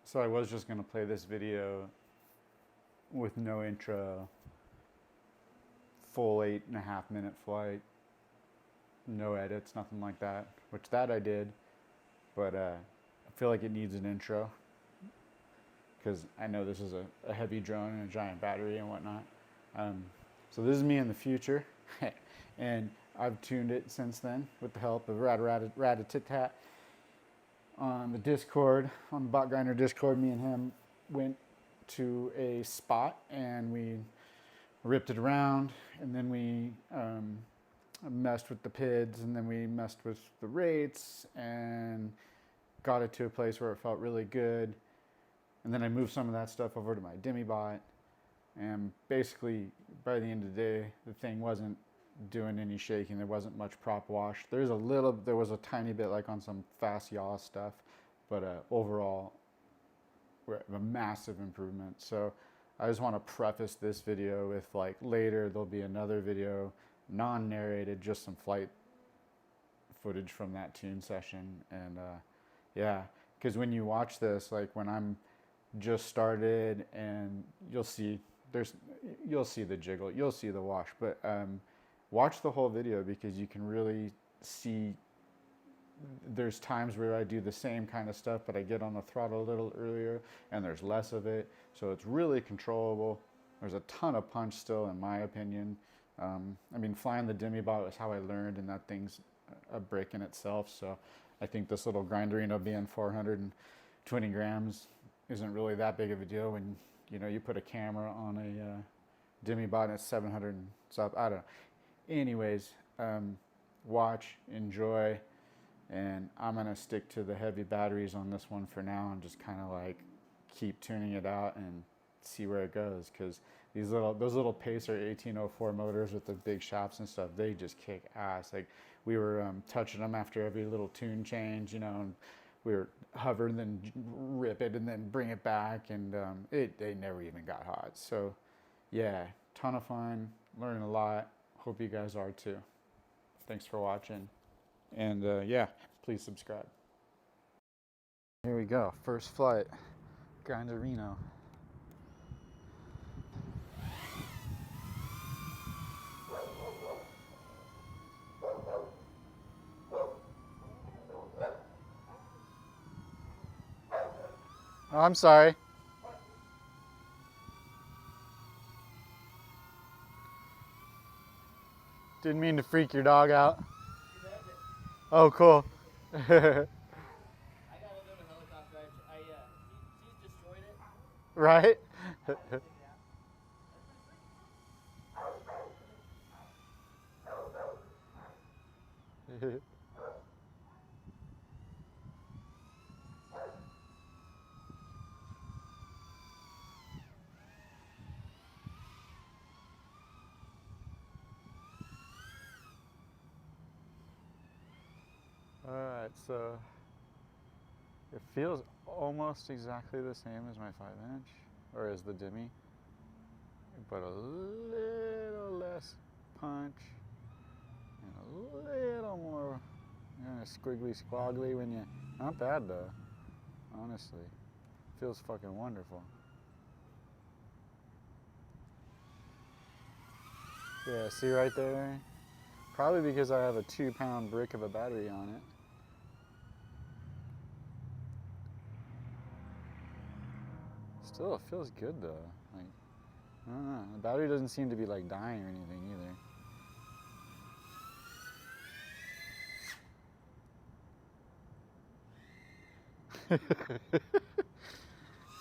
So I was just going to play this video with no intro, full 8.5 minute flight, no edits, nothing like that, which that I did, but I feel like it needs an intro because I know this is a heavy drone and a giant battery and whatnot. So this is me in the future, and I've tuned it since then with the help of Rat-a-tit-tat on the Discord, on the Botgrinder Discord. Me and him went to a spot and we ripped it around, and then we messed with the PIDs, and then we messed with the rates and got it to a place where it felt really good. And then I moved some of that stuff over to my DemiBot, and basically by the end of the day, the thing wasn't doing any shaking. There wasn't much prop wash. There was a tiny bit like on some fast yaw stuff, but overall, we're a massive improvement. So I just want to preface this video with, like, later there'll be another video, non-narrated, just some flight footage from that tune session. And yeah, because when you watch this, like when I'm just started, and you'll see the jiggle, you'll see the wash, but watch the whole video because you can really see there's times where I do the same kind of stuff, but I get on the throttle a little earlier and there's less of it. So it's really controllable. There's a ton of punch still, in my opinion. I mean, flying the DemiBot was how I learned, and that thing's a brick in itself. So I think this little Grinderino being 420 grams isn't really that big of a deal when, you know, you put a camera on a DemiBot and it's 700 and stuff. I don't know. Anyways, watch, enjoy, and I'm gonna stick to the heavy batteries on this one for now and just kind of like keep tuning it out and see where it goes, because those little Pacer 1804 motors with the big shafts and stuff, they just kick ass. Like, we were touching them after every little tune change, you know, and we were hover and then rip it and then bring it back, and they never even got hot. So yeah, ton of fun, learning a lot. Hope you guys are too. Thanks for watching, and yeah, please subscribe. Here we go, first flight, Grinderino. Oh, I'm sorry. Didn't mean to freak your dog out. Oh, cool. I got a little helicopter. She's destroyed it. Right? Alright, so it feels almost exactly the same as my 5-inch, or as the Demi, but a little less punch and a little more kind of squiggly squaggly when you, not bad though, honestly. Feels fucking wonderful. Yeah, see right there? Probably because I have a 2-pound brick of a battery on it. Still, it feels good though. Like, I don't know. The battery doesn't seem to be like dying or anything either.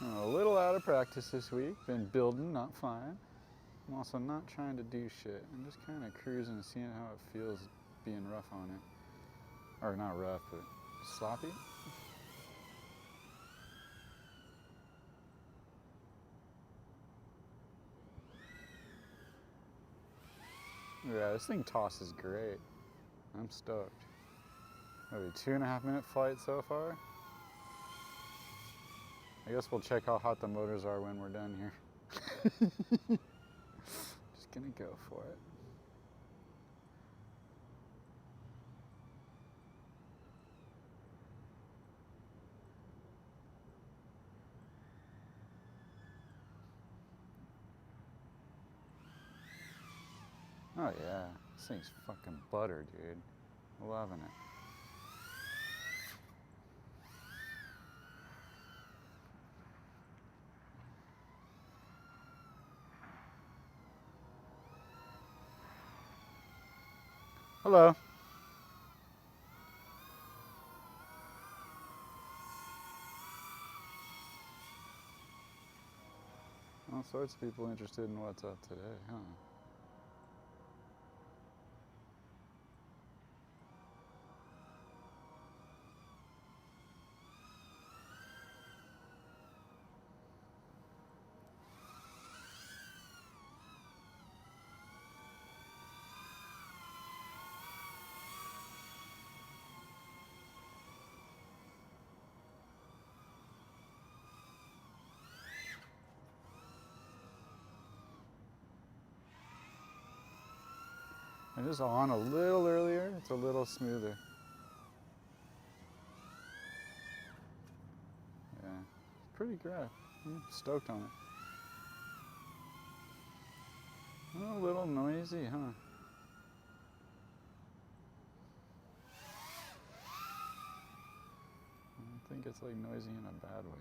I'm a little out of practice this week. Been building, not flying. I'm also not trying to do shit. I'm just kind of cruising and seeing how it feels being rough on it. Or not rough, but sloppy. Yeah, this thing tosses great. I'm stoked. Maybe 2.5 minute flight so far. I guess we'll check how hot the motors are when we're done here. Just gonna go for it. Oh yeah, this thing's fucking butter, dude. Loving it. Hello. All sorts of people interested in what's up today, huh? And just on a little earlier, it's a little smoother. Yeah, pretty graph. I'm stoked on it. A little noisy, huh? I don't think it's like noisy in a bad way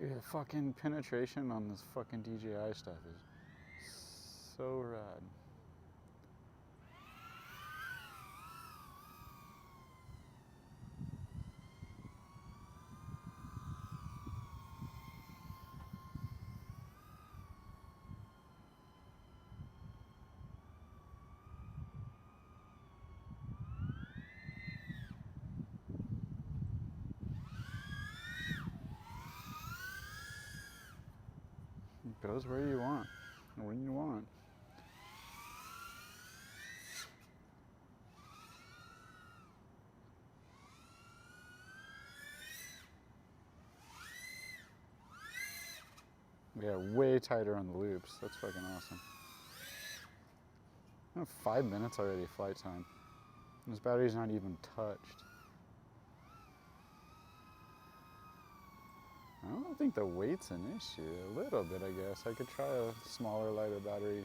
though. Yeah, fucking penetration on this fucking DJI stuff is so rad. It goes where you want, when you want. Yeah, way tighter on the loops. That's fucking awesome. 5 minutes already flight time. This battery's not even touched. I don't think the weight's an issue. A little bit, I guess. I could try a smaller, lighter battery.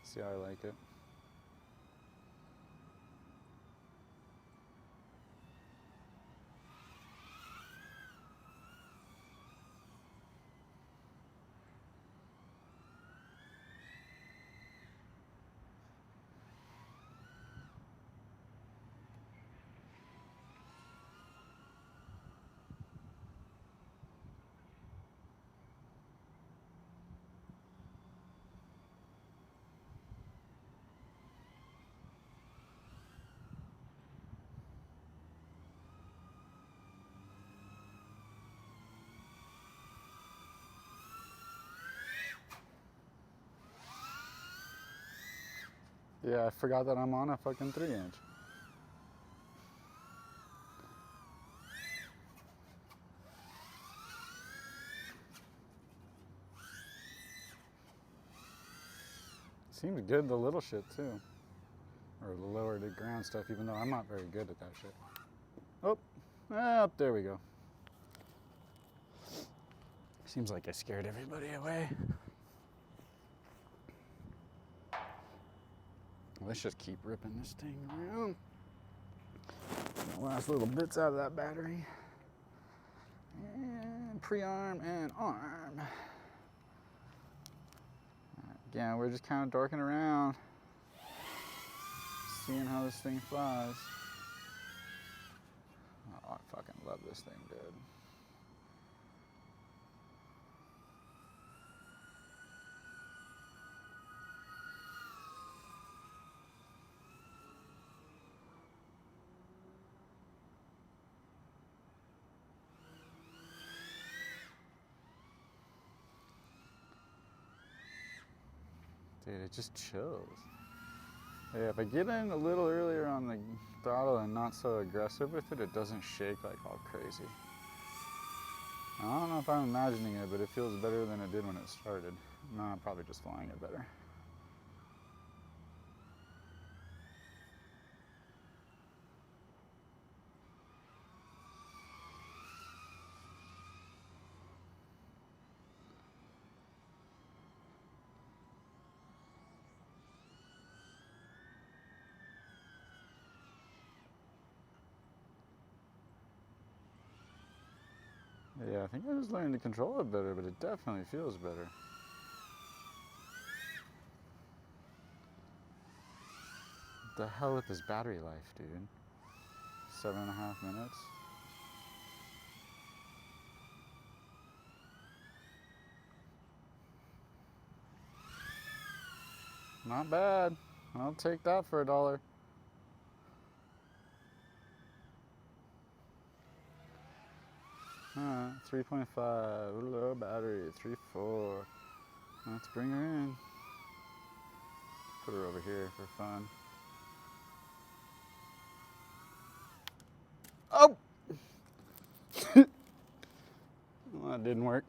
See how I like it. Yeah, I forgot that I'm on a fucking 3-inch. Seems good, the little shit too. Or the lower to ground stuff, even though I'm not very good at that shit. Oh, there we go. Seems like I scared everybody away. Let's just keep ripping this thing around. The last little bits out of that battery. And pre-arm and arm. Again, we're just kind of dorking around, seeing how this thing flies. Oh, I fucking love this thing, dude. Dude, it just chills. Yeah, if I get in a little earlier on the throttle and not so aggressive with it, it doesn't shake like all crazy. I don't know if I'm imagining it, but it feels better than it did when it started. No, I'm probably just flying it better. Yeah, I think I just learned to control it better, but it definitely feels better. What the hell with this battery life, dude? 7.5 minutes? Not bad. I'll take that for $1. 3.5, low battery, 3.4. Let's bring her in. Put her over here for fun. Oh! Well, that didn't work.